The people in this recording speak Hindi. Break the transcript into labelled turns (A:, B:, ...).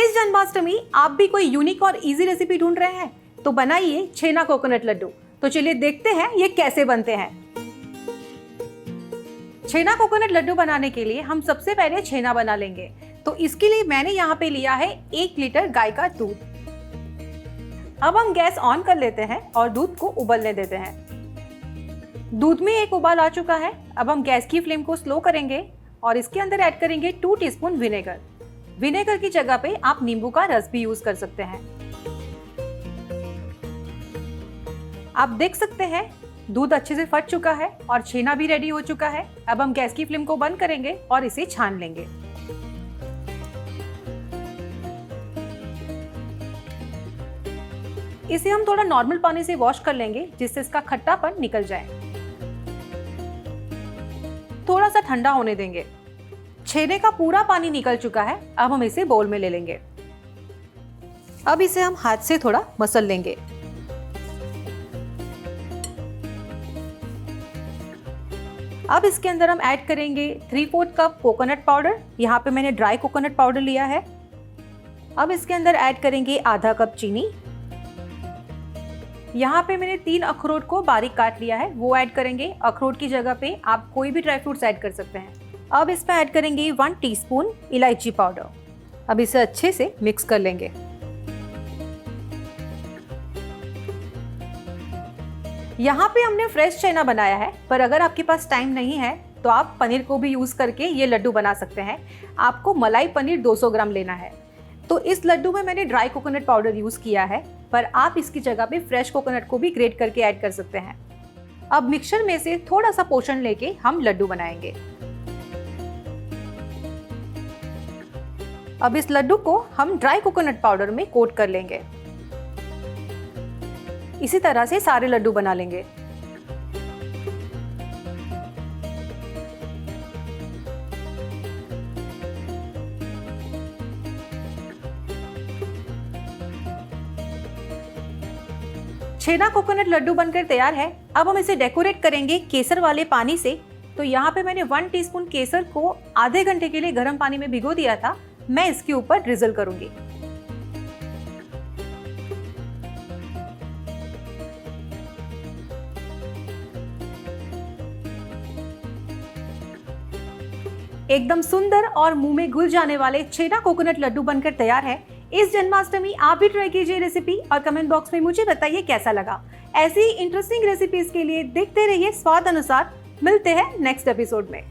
A: इस जन्माष्टमी आप भी कोई यूनिक और इजी रेसिपी ढूंढ रहे हैं तो बनाइए छेना कोकोनट लड्डू। तो चलिए देखते हैं ये कैसे बनते हैं। छेना कोकोनट लड्डू बनाने के लिए हम सबसे पहले छेना बना लेंगे। तो इसके लिए मैंने यहाँ पे लिया है 1 लीटर गाय का दूध। अब हम गैस ऑन कर लेते हैं और दूध को उबलने देते हैं। दूध में एक उबाल आ चुका है। अब हम गैस की फ्लेम को स्लो करेंगे और इसके अंदर ऐड करेंगे 2 टीस्पून विनेगर। विनेगर की जगह पे आप नींबू का रस भी यूज कर सकते हैं। आप देख सकते हैं दूध अच्छे से फट चुका है और छेना भी रेडी हो चुका है। अब हम गैस की फ्लेम को बंद करेंगे और इसे छान लेंगे। इसे हम थोड़ा नॉर्मल पानी से वॉश कर लेंगे जिससे इसका खट्टापन निकल जाए। थोड़ा सा ठंडा होने देंगे। छेने का पूरा पानी निकल चुका है। अब हम इसे बाउल में ले लेंगे। अब इसे हम हाथ से थोड़ा मसल लेंगे। अब इसके अंदर हम ऐड करेंगे 3/4 कप कोकोनट पाउडर। यहाँ पे मैंने ड्राई कोकोनट पाउडर लिया है। अब इसके अंदर ऐड करेंगे आधा कप चीनी। यहाँ पे मैंने 3 अखरोट को बारीक काट लिया है, वो ऐड करेंगे। अखरोट की जगह पे आप कोई भी ड्राई फ्रूट्स ऐड कर सकते हैं। अब इसमें ऐड करेंगे 1 टीस्पून इलायची पाउडर। अब इसे अच्छे से मिक्स कर लेंगे। यहाँ पे हमने फ्रेश छेना बनाया है, पर अगर आपके पास टाइम नहीं है तो आप पनीर को भी यूज करके ये लड्डू बना सकते हैं। आपको मलाई पनीर 200 ग्राम लेना है। तो इस लड्डू में मैंने ड्राई कोकोनट पाउडर यूज किया है, पर आप इसकी जगह पे फ्रेश कोकोनट को भी ग्रेट करके ऐड कर सकते हैं। अब मिक्सचर में से थोड़ा सा पोर्शन लेके हम लड्डू बनाएंगे। अब इस लड्डू को हम ड्राई कोकोनट पाउडर में कोट कर लेंगे। इसी तरह से सारे लड्डू बना लेंगे। छेना कोकोनट लड्डू बनकर तैयार है। अब हम इसे डेकोरेट करेंगे केसर वाले पानी से। तो यहाँ पे मैंने 1 टीस्पून केसर को आधे घंटे के लिए गर्म पानी में भिगो दिया था। मैं इसके ऊपर ड्रिजल करूंगी। एकदम सुंदर और मुंह में घुल जाने वाले छेना कोकोनट लड्डू बनकर तैयार है। इस जन्माष्टमी आप भी ट्राई कीजिए रेसिपी और कमेंट बॉक्स में मुझे बताइए कैसा लगा। ऐसी इंटरेस्टिंग रेसिपीज के लिए देखते रहिए स्वाद अनुसार। मिलते हैं नेक्स्ट एपिसोड में।